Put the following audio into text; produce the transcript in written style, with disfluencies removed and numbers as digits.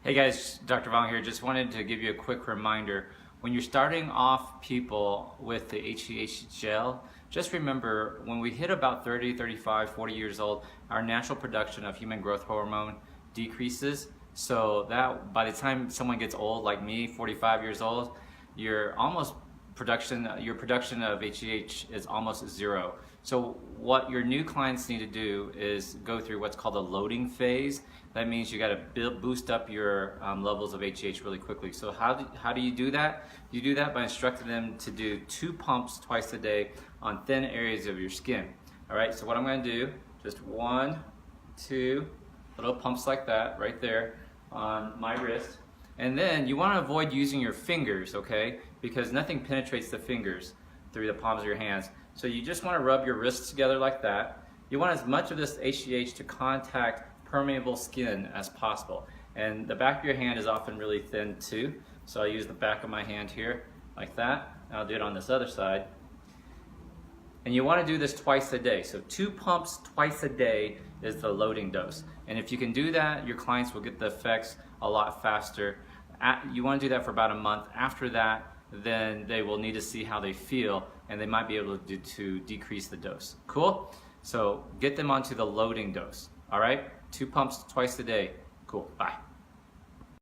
Hey guys, Dr. Vong here. Just wanted to give you a quick reminder. When you're starting off people with the HGH gel, just remember when we hit about 30, 35, 40 years old, our natural production of human growth hormone decreases. So that by the time someone gets old, like me, 45 years old, your production of HGH is almost zero. So what your new clients need to do is go through what's called a loading phase. That means you got to boost up your levels of HGH really quickly. So how do you do that? You do that by instructing them to do 2 pumps twice a day on thin areas of your skin. All right, so what I'm going to do, just 1, 2 little pumps like that right there on my wrist. And then you want to avoid using your fingers, okay? Because nothing penetrates the fingers through the palms of your hands. So you just want to rub your wrists together like that. You want as much of this HGH to contact permeable skin as possible. And the back of your hand is often really thin too. So I use the back of my hand here like that. I'll do it on this other side. And you want to do this twice a day. So 2 pumps twice a day is the loading dose. And if you can do that, your clients will get the effects a lot faster. You want to do that for about a month. After that, then they will need to see how they feel, and they might be able to decrease the dose. Cool? So get them onto the loading dose. All right? 2 pumps twice a day. Cool. Bye.